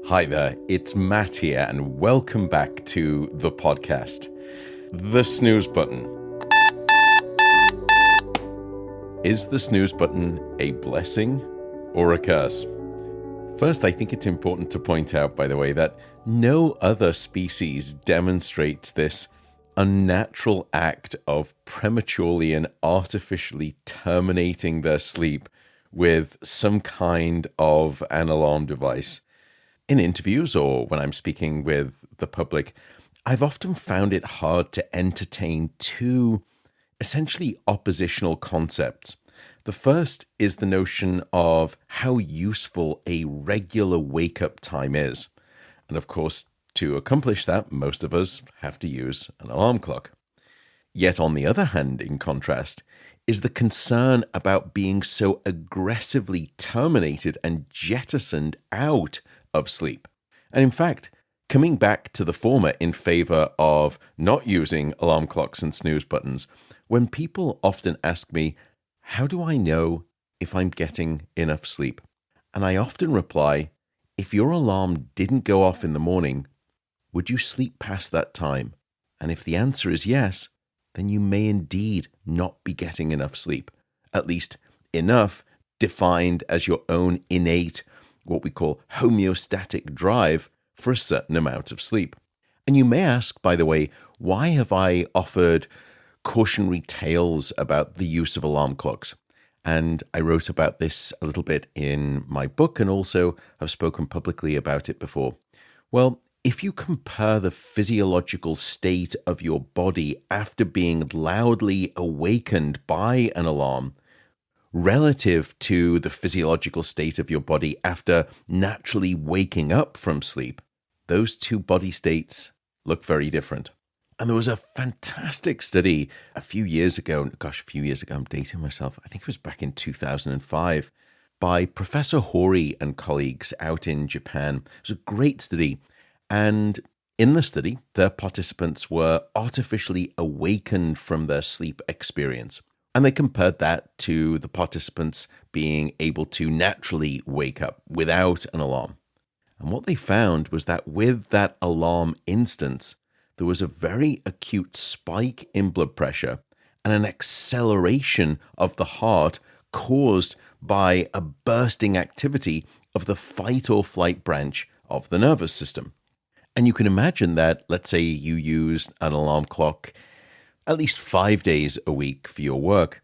Hi there, it's Matt here, and welcome back to the podcast. The Snooze Button. Is the snooze button a blessing or a curse? First, I think it's important to point out, by the way, that no other species demonstrates this unnatural act of prematurely and artificially terminating their sleep with some kind of an alarm device. In interviews or when I'm speaking with the public, I've often found it hard to entertain two essentially oppositional concepts. The first is the notion of how useful a regular wake-up time is. And of course, to accomplish that, most of us have to use an alarm clock. Yet on the other hand, in contrast, is the concern about being so aggressively terminated and jettisoned out of sleep. And in fact, coming back to the former in favor of not using alarm clocks and snooze buttons, when people often ask me, how do I know if I'm getting enough sleep? And I often reply, if your alarm didn't go off in the morning, would you sleep past that time? And if the answer is yes, then you may indeed not be getting enough sleep, at least enough defined as your own innate, what we call homeostatic drive for a certain amount of sleep. And you may ask, by the way, why have I offered cautionary tales about the use of alarm clocks? And I wrote about this a little bit in my book and also have spoken publicly about it before. Well, if you compare the physiological state of your body after being loudly awakened by an alarm relative to the physiological state of your body after naturally waking up from sleep, those two body states look very different. And there was a fantastic study a few years ago, I'm dating myself, I think it was back in 2005, by Professor Hori and colleagues out in Japan. It was a great study. And in the study, their participants were artificially awakened from their sleep experience. And they compared that to the participants being able to naturally wake up without an alarm. And what they found was that with that alarm instance, there was a very acute spike in blood pressure and an acceleration of the heart caused by a bursting activity of the fight or flight branch of the nervous system. And you can imagine that, let's say you use an alarm clock at least 5 days a week for your work.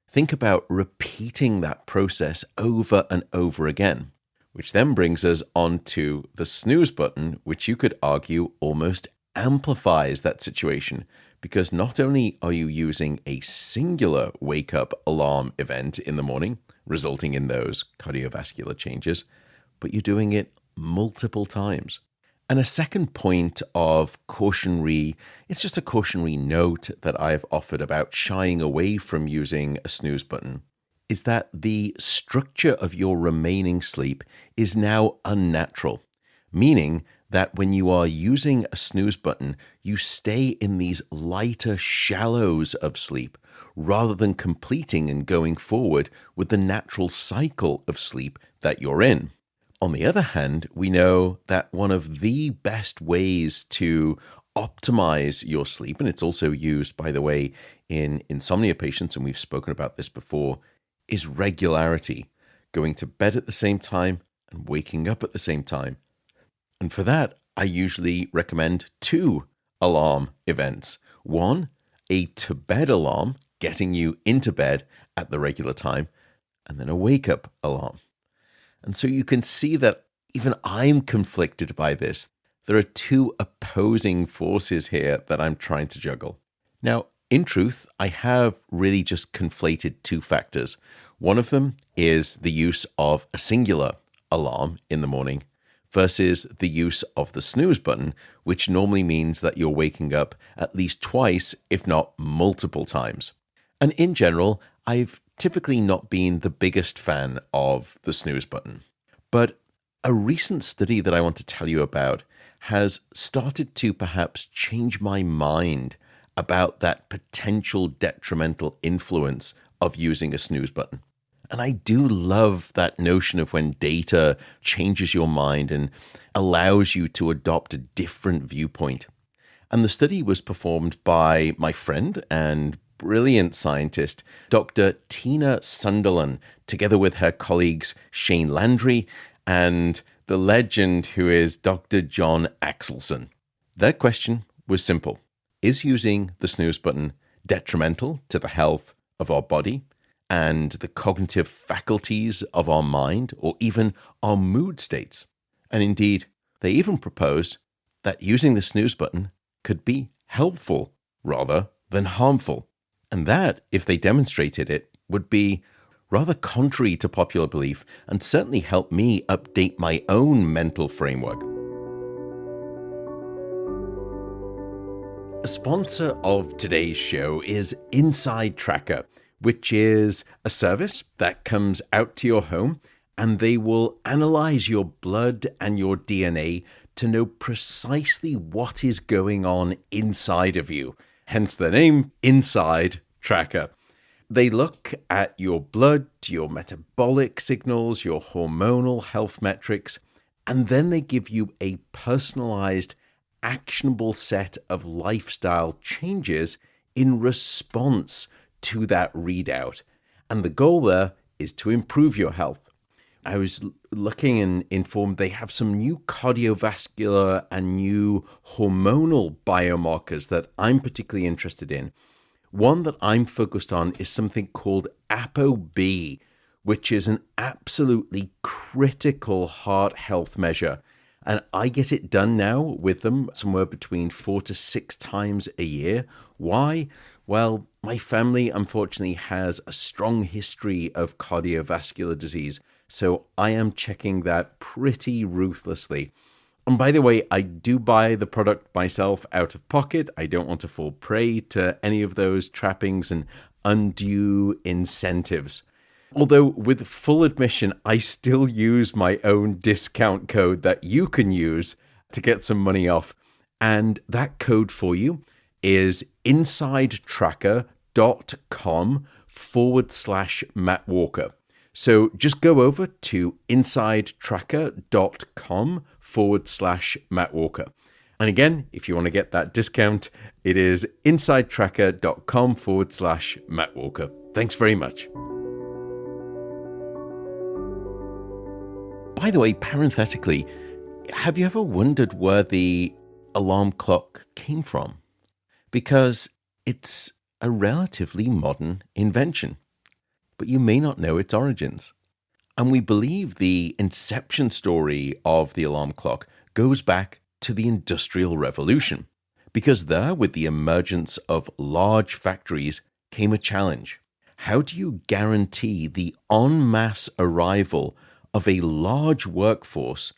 Think about repeating that process over and over again, which then brings us on to the snooze button, which you could argue almost amplifies that situation, because not only are you using a singular wake-up alarm event in the morning, resulting in those cardiovascular changes, but you're doing it multiple times. And a second point of cautionary, it's just a cautionary note that I've offered about shying away from using a snooze button, is that the structure of your remaining sleep is now unnatural, meaning that when you are using a snooze button, you stay in these lighter shallows of sleep rather than completing and going forward with the natural cycle of sleep that you're in. On the other hand, we know that one of the best ways to optimize your sleep, and it's also used, by the way, in insomnia patients, and we've spoken about this before, is regularity, going to bed at the same time and waking up at the same time. And for that, I usually recommend 2 alarm events. One, a to-bed alarm, getting you into bed at the regular time, and then a wake-up alarm. And so you can see that even I'm conflicted by this. There are 2 opposing forces here that I'm trying to juggle. Now, in truth, I have really just conflated 2 factors. One of them is the use of a singular alarm in the morning versus the use of the snooze button, which normally means that you're waking up at least twice, if not multiple times. And in general, I've typically not been the biggest fan of the snooze button. But a recent study that I want to tell you about has started to perhaps change my mind about that potential detrimental influence of using a snooze button. And I do love that notion of when data changes your mind and allows you to adopt a different viewpoint. And the study was performed by my friend and brilliant scientist, Dr. Tina Sundelin, together with her colleagues Shane Landry and the legend who is Dr. John Axelson. Their question was simple. Is using the snooze button detrimental to the health of our body and the cognitive faculties of our mind, or even our mood states? And indeed, they even proposed that using the snooze button could be helpful rather than harmful. And that, if they demonstrated it, would be rather contrary to popular belief and certainly help me update my own mental framework. A sponsor of today's show is Inside Tracker, which is a service that comes out to your home and they will analyze your blood and your DNA to know precisely what is going on inside of you. Hence the name Inside Tracker. They look at your blood, your metabolic signals, your hormonal health metrics, and then they give you a personalized, actionable set of lifestyle changes in response to that readout. And the goal there is to improve your health. I was looking and informed they have some new cardiovascular and new hormonal biomarkers that I'm particularly interested in. One that I'm focused on is something called ApoB, which is an absolutely critical heart health measure. And I get it done now with them somewhere between 4 to 6 times a year. Why? Well, my family unfortunately has a strong history of cardiovascular disease, so I am checking that pretty ruthlessly. And by the way, I do buy the product myself out of pocket. I don't want to fall prey to any of those trappings and undue incentives. Although, with full admission, I still use my own discount code that you can use to get some money off. And that code for you is insidetracker.com/Matt Walker. So just go over to insidetracker.com/Matt Walker. And again, if you want to get that discount, it is insidetracker.com/Matt Walker. Thanks very much. By the way, parenthetically, have you ever wondered where the alarm clock came from? Because it's a relatively modern invention, but you may not know its origins. And we believe the inception story of the alarm clock goes back to the Industrial Revolution, because there, with the emergence of large factories, came a challenge. How do you guarantee the en masse arrival of a large workforce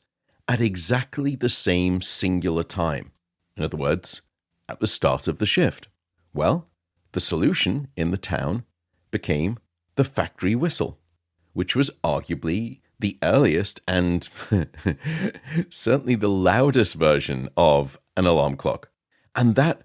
at exactly the same singular time? In other words, at the start of the shift. Well, the solution in the town became the factory whistle, which was arguably the earliest and certainly the loudest version of an alarm clock. And that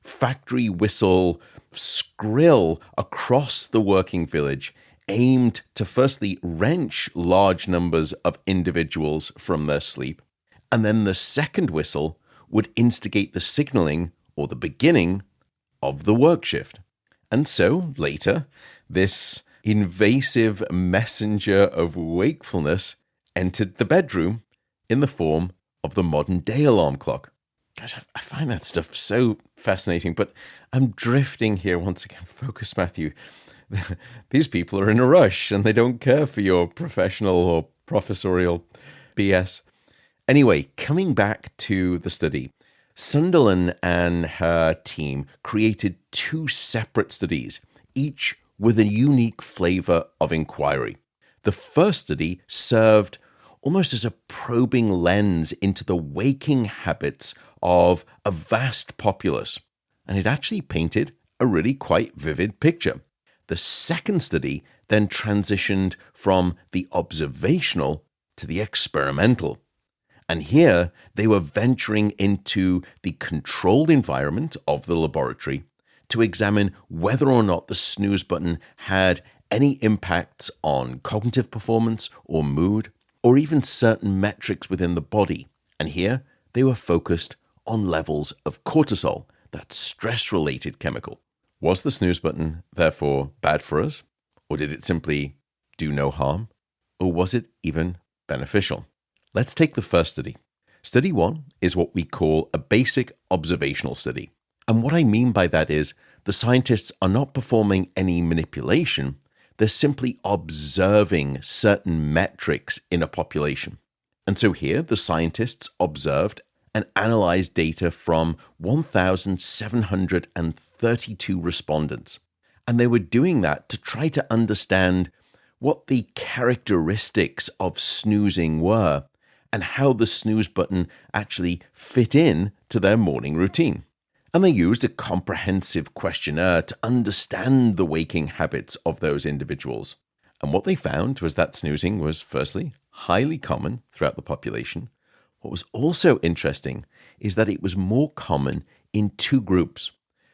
factory whistle skrill across the working village aimed to firstly wrench large numbers of individuals from their sleep, and then the second whistle would instigate the signaling or the beginning of the work shift. And so later, this invasive messenger of wakefulness entered the bedroom in the form of the modern day alarm clock. Gosh, I find that stuff so fascinating, but I'm drifting here once again. Focus, Matthew. These people are in a rush and they don't care for your professional or professorial BS. Anyway, coming back to the study, Sundelin and her team created 2 separate studies, each with a unique flavor of inquiry. The first study served almost as a probing lens into the waking habits of a vast populace, and it actually painted a really quite vivid picture. The second study then transitioned from the observational to the experimental. And here they were venturing into the controlled environment of the laboratory to examine whether or not the snooze button had any impacts on cognitive performance or mood, or even certain metrics within the body. And here they were focused on levels of cortisol, that stress-related chemical. Was the snooze button therefore bad for us? Or did it simply do no harm? Or was it even beneficial? Let's take the first study. Study 1 is what we call a basic observational study. And what I mean by that is the scientists are not performing any manipulation. They're simply observing certain metrics in a population. And so here, the scientists observed and analyzed data from 1,732 respondents. And they were doing that to try to understand what the characteristics of snoozing were and how the snooze button actually fit in to their morning routine. And they used a comprehensive questionnaire to understand the waking habits of those individuals. And what they found was that snoozing was, firstly, highly common throughout the population. What was also interesting is that it was more common in two groups.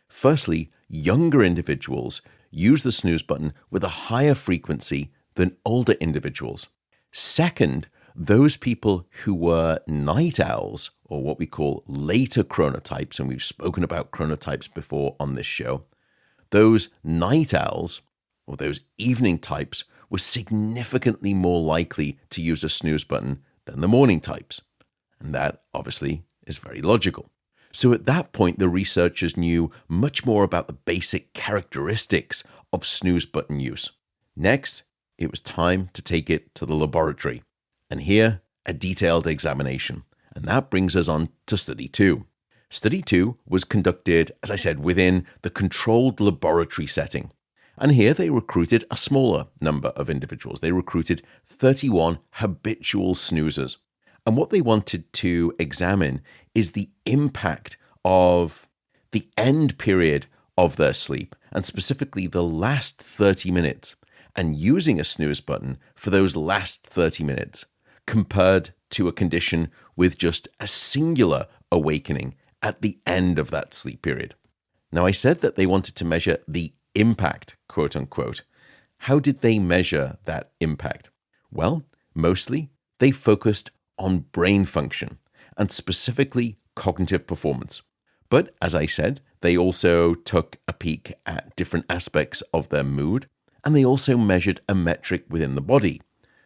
Firstly, younger individuals use the snooze button with a higher frequency than older individuals. Second, those people who were night owls, or what we call later chronotypes, and we've spoken about chronotypes before on this show, those night owls, or those evening types, were significantly more likely to use a snooze button than the morning types. And that, obviously, is very logical. So at that point, the researchers knew much more about the basic characteristics of snooze button use. Next, it was time to take it to the laboratory. And here, a detailed examination. And that brings us on to Study 2. Study 2 was conducted, as I said, within the controlled laboratory setting. And here they recruited a smaller number of individuals. They recruited 31 habitual snoozers. And what they wanted to examine is the impact of the end period of their sleep, and specifically the last 30 minutes, and using a snooze button for those last 30 minutes, compared to a condition with just a singular awakening at the end of that sleep period. Now, I said that they wanted to measure the impact, quote unquote. How did they measure that impact? Well, mostly they focused on brain function and specifically cognitive performance. But as I said, they also took a peek at different aspects of their mood, and they also measured a metric within the body,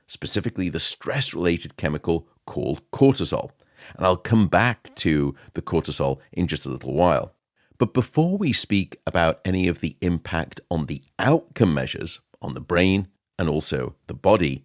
specifically the stress-related chemical called cortisol. And I'll come back to the cortisol in just a little while. But before we speak about any of the impact on the outcome measures on the brain and also the body,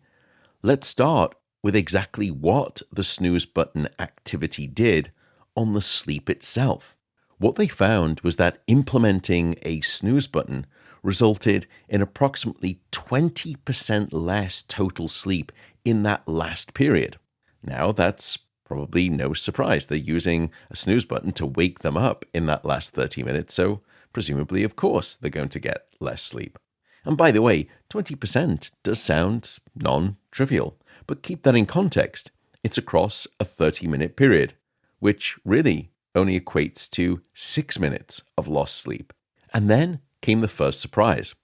let's start with exactly what the snooze button activity did on the sleep itself. What they found was that implementing a snooze button resulted in approximately 20% less total sleep in that last period. Now, that's probably no surprise. They're using a snooze button to wake them up in that last 30 minutes, so presumably, of course, they're going to get less sleep. And by the way, 20% does sound non-trivial, but keep that in context. It's across a 30-minute period, which really only equates to 6 minutes of lost sleep. And then came the first surprise.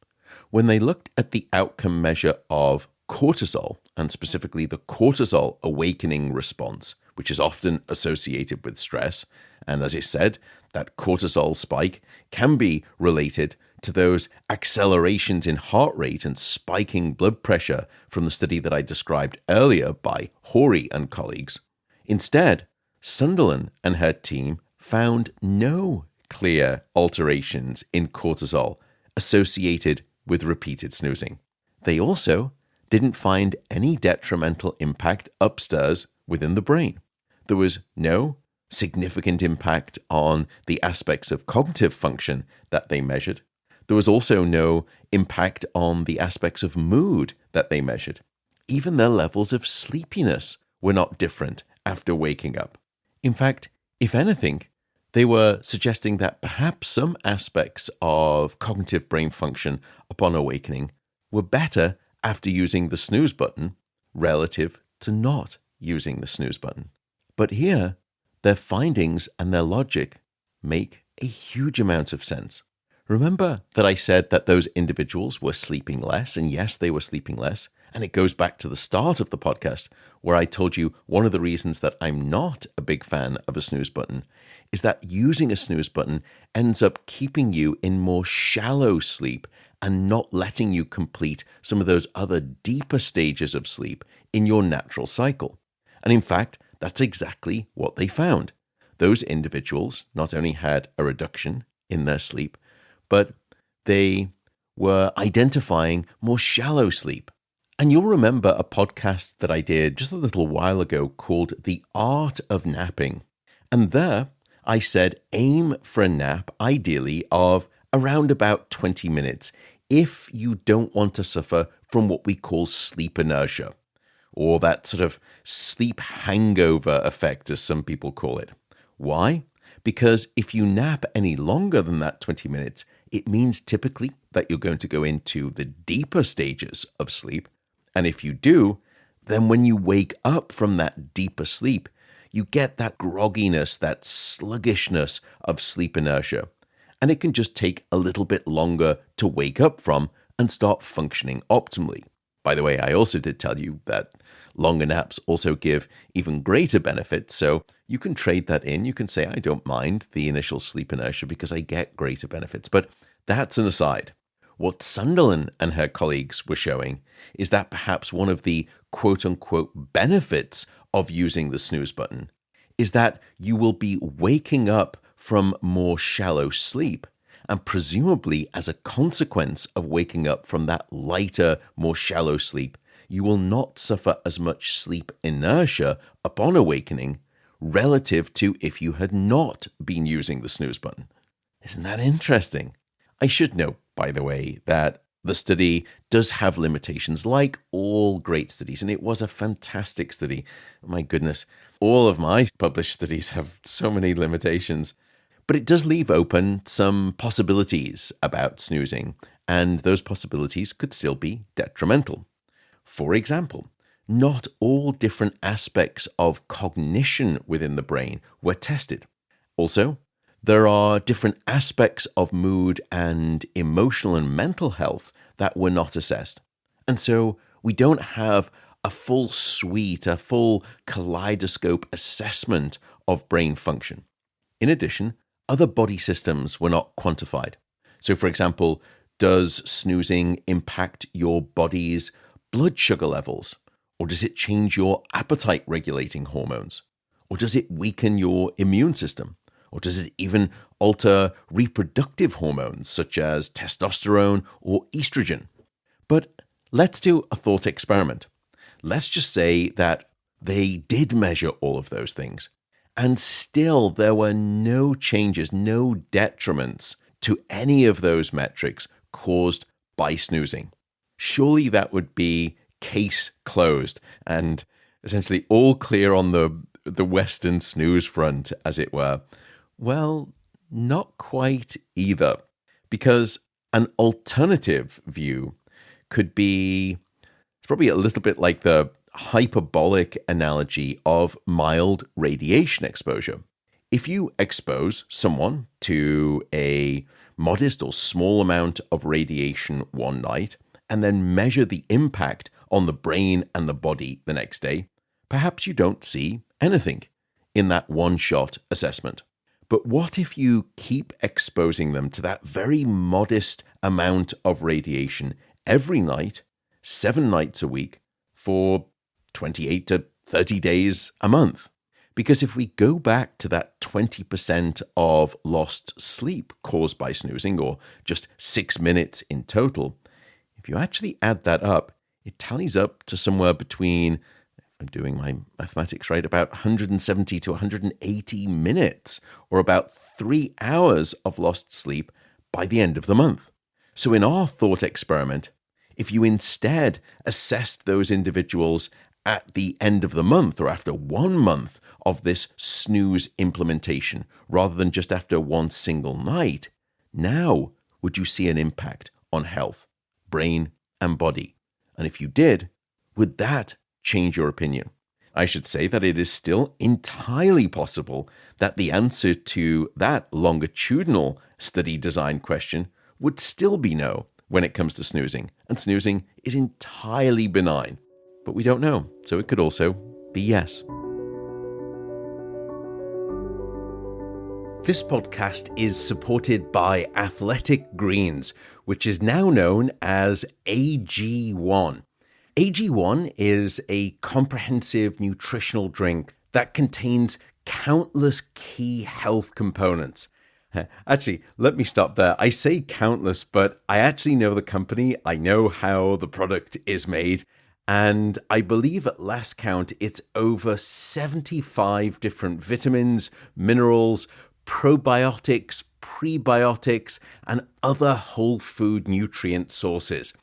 When they looked at the outcome measure of cortisol, and specifically the cortisol awakening response, which is often associated with stress, and as I said, that cortisol spike can be related to those accelerations in heart rate and spiking blood pressure from the study that I described earlier by Horry and colleagues. Instead, Sundelin and her team found no clear alterations in cortisol associated with repeated snoozing. They also didn't find any detrimental impact upstairs within the brain. There was no significant impact on the aspects of cognitive function that they measured. There was also no impact on the aspects of mood that they measured. Even their levels of sleepiness were not different after waking up. In fact, if anything, they were suggesting that perhaps some aspects of cognitive brain function upon awakening were better after using the snooze button relative to not using the snooze button. But here, their findings and their logic make a huge amount of sense. Remember that I said that those individuals were sleeping less, and yes, they were sleeping less. And it goes back to the start of the podcast where I told you one of the reasons that I'm not a big fan of a snooze button is that using a snooze button ends up keeping you in more shallow sleep and not letting you complete some of those other deeper stages of sleep in your natural cycle. And in fact, that's exactly what they found. Those individuals not only had a reduction in their sleep, but they were identifying more shallow sleep. And you'll remember a podcast that I did just a little while ago called The Art of Napping. And there I said aim for a nap, ideally, of around about 20 minutes if you don't want to suffer from what we call sleep inertia, or that sort of sleep hangover effect, as some people call it. Why? Because if you nap any longer than that 20 minutes, it means typically that you're going to go into the deeper stages of sleep. And if you do, then when you wake up from that deeper sleep, you get that grogginess, that sluggishness of sleep inertia. And it can just take a little bit longer to wake up from and start functioning optimally. By the way, I also did tell you that longer naps also give even greater benefits, so you can trade that in. You can say, I don't mind the initial sleep inertia because I get greater benefits. But that's an aside. What Sundelin and her colleagues were showing is that perhaps one of the quote-unquote benefits of using the snooze button is that you will be waking up from more shallow sleep, and presumably as a consequence of waking up from that lighter, more shallow sleep, you will not suffer as much sleep inertia upon awakening relative to if you had not been using the snooze button. Isn't that interesting? I should note, by the way, that the study does have limitations like all great studies, and it was a fantastic study. My goodness, all of my published studies have so many limitations. But it does leave open some possibilities about snoozing, and those possibilities could still be detrimental. For example, not all different aspects of cognition within the brain were tested. Also, there are different aspects of mood and emotional and mental health that were not assessed. And so we don't have a full suite, a full kaleidoscope assessment of brain function. In addition, other body systems were not quantified. So, for example, does snoozing impact your body's blood sugar levels? Or does it change your appetite regulating hormones? Or does it weaken your immune system? Or does it even alter reproductive hormones such as testosterone or estrogen? But let's do a thought experiment. Let's just say that they did measure all of those things, and still there were no changes, no detriments to any of those metrics caused by snoozing. Surely that would be case closed and essentially all clear on the Western snooze front, as it were. Well, not quite either, because an alternative view could be, it's probably a little bit like the hyperbolic analogy of mild radiation exposure. If you expose someone to a modest or small amount of radiation one night and then measure the impact on the brain and the body the next day, perhaps you don't see anything in that one-shot assessment. But what if you keep exposing them to that very modest amount of radiation every night, 7 nights a week, for 28 to 30 days a month? Because if we go back to that 20% of lost sleep caused by snoozing, or just 6 minutes in total, if you actually add that up, it tallies up to somewhere between, if I'm doing my mathematics right, about 170 to 180 minutes, or about 3 hours of lost sleep by the end of the month. So in our thought experiment, if you instead assessed those individuals at the end of the month or after 1 month of this snooze implementation, rather than just after one single night, now would you see an impact on health, brain, and body? And if you did, would that change your opinion? I should say that it is still entirely possible that the answer to that longitudinal study design question would still be no when it comes to snoozing. And snoozing is entirely benign. But we don't know, so it could also be yes. This podcast is supported by Athletic Greens, which is now known as AG1. AG1 is a comprehensive nutritional drink that contains countless key health components. Actually, let me stop there. I say countless, but I actually know the company. I know how the product is made. And I believe at last count, it's over 75 different vitamins, minerals, probiotics, prebiotics, and other whole food nutrient sources.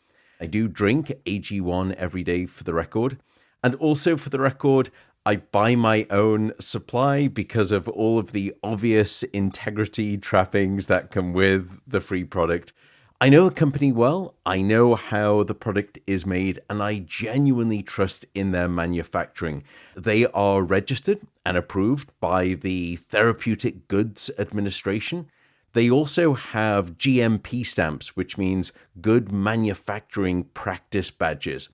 I do drink AG1 every day for the record. And also for the record, I buy my own supply because of all of the obvious integrity trappings that come with the free product. I know the company well, I know how the product is made, and I genuinely trust in their manufacturing. They are registered and approved by the Therapeutic Goods Administration. They also have GMP stamps, which means Good Manufacturing Practice badges.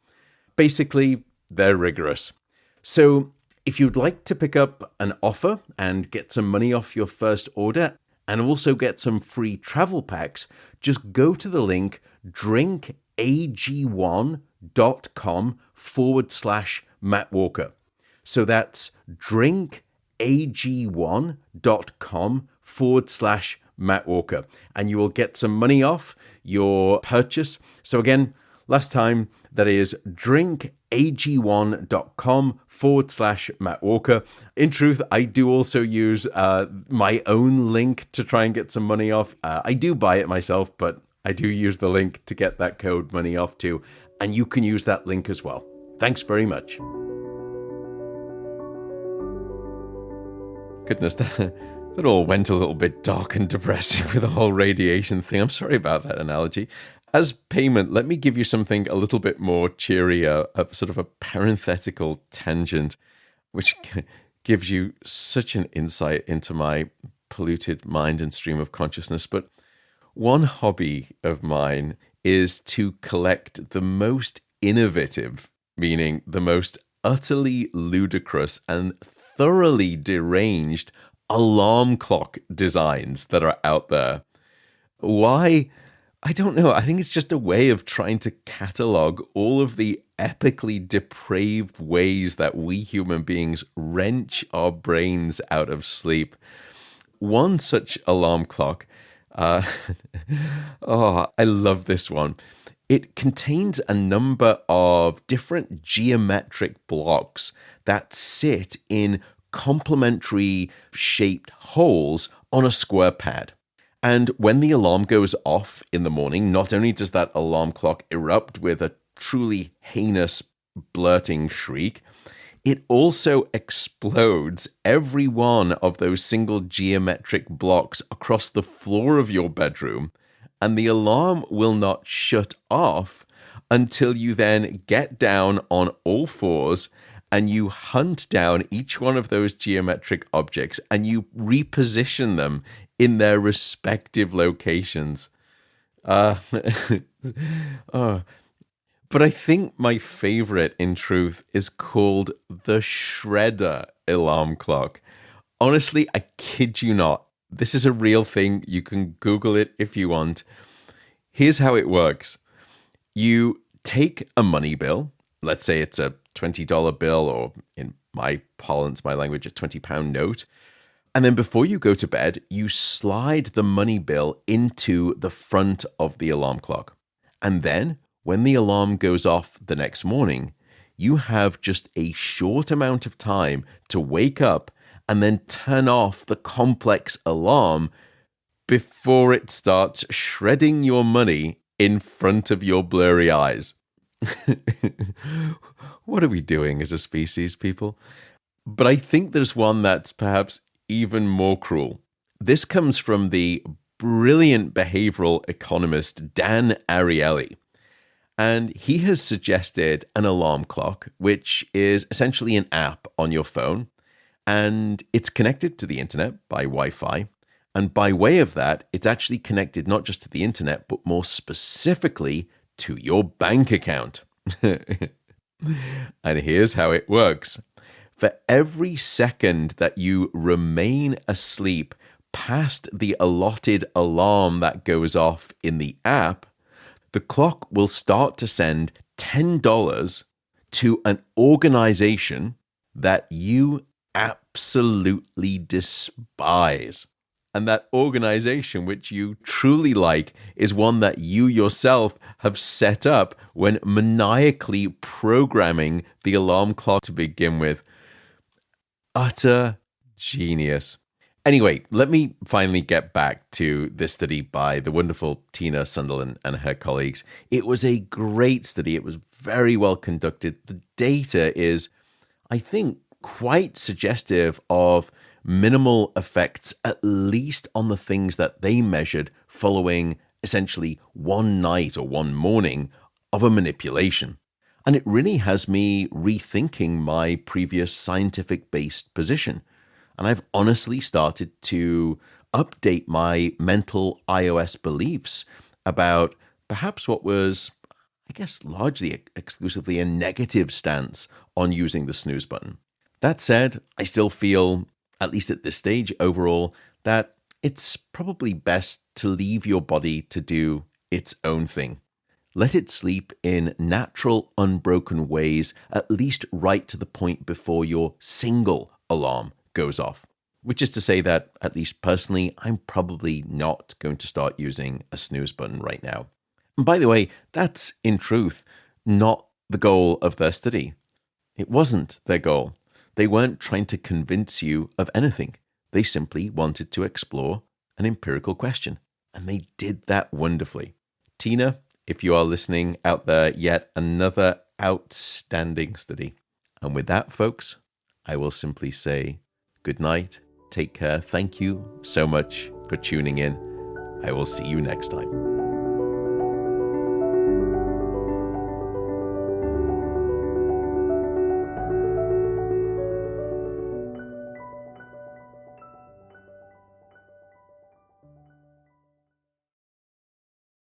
Basically, they're rigorous. So if you'd like to pick up an offer and get some money off your first order, and also get some free travel packs, just go to the link drinkag1.com/Matt Walker. So that's drinkag1.com/Matt Walker. And you will get some money off your purchase. So again, last time, that is drinkag1.com/Matt Walker. In truth, I do also use my own link to try and get some money off. I do buy it myself, but I do use the link to get that code money off too. And you can use that link as well. Thanks very much. Goodness, that all went a little bit dark and depressing with the whole radiation thing. I'm sorry about that analogy. As payment, let me give you something a little bit more cheery, a sort of a parenthetical tangent, which gives you such an insight into my polluted mind and stream of consciousness. But one hobby of mine is to collect the most innovative, meaning the most utterly ludicrous and thoroughly deranged alarm clock designs that are out there. Why? I don't know. I think it's just a way of trying to catalog all of the epically depraved ways that we human beings wrench our brains out of sleep. One such alarm clock, I love this one. It contains a number of different geometric blocks that sit in complementary shaped holes on a square pad. And when the alarm goes off in the morning, not only does that alarm clock erupt with a truly heinous blurting shriek, it also explodes every one of those single geometric blocks across the floor of your bedroom, and the alarm will not shut off until you then get down on all fours and you hunt down each one of those geometric objects and you reposition them in their respective locations. But I think my favorite, in truth, is called the Shredder alarm clock. Honestly, I kid you not. This is a real thing. You can Google it if you want. Here's how it works. You take a money bill. Let's say it's a $20 bill, or in my parlance, my language, a £20 note. And then before you go to bed, you slide the money bill into the front of the alarm clock. And then when the alarm goes off the next morning, you have just a short amount of time to wake up and then turn off the complex alarm before it starts shredding your money in front of your blurry eyes. What are we doing as a species, people? But I think there's one that's perhaps even more cruel. This comes from the brilliant behavioral economist Dan Ariely. And he has suggested an alarm clock, which is essentially an app on your phone. And it's connected to the internet by Wi-Fi. And by way of that, it's actually connected not just to the internet, but more specifically to your bank account. And here's how it works. For every second that you remain asleep past the allotted alarm that goes off in the app, the clock will start to send $10 to an organization that you absolutely despise. And that organization which you truly like is one that you yourself have set up when maniacally programming the alarm clock to begin with. Utter genius. Anyway, let me finally get back to this study by the wonderful Tina Sundelin and her colleagues. It was a great study. It was very well conducted. The data is, I think, quite suggestive of minimal effects, at least on the things that they measured following essentially one night or one morning of a manipulation. And it really has me rethinking my previous scientific-based position. And I've honestly started to update my mental iOS beliefs about perhaps what was, I guess, largely exclusively a negative stance on using the snooze button. That said, I still feel, at least at this stage overall, that it's probably best to leave your body to do its own thing. Let it sleep in natural, unbroken ways, at least right to the point before your single alarm goes off. Which is to say that, at least personally, I'm probably not going to start using a snooze button right now. And by the way, that's in truth not the goal of their study. It wasn't their goal. They weren't trying to convince you of anything. They simply wanted to explore an empirical question. And they did that wonderfully. Tina, if you are listening out there, yet another outstanding study. And with that, folks, I will simply say good night. Take care. Thank you so much for tuning in. I will see you next time.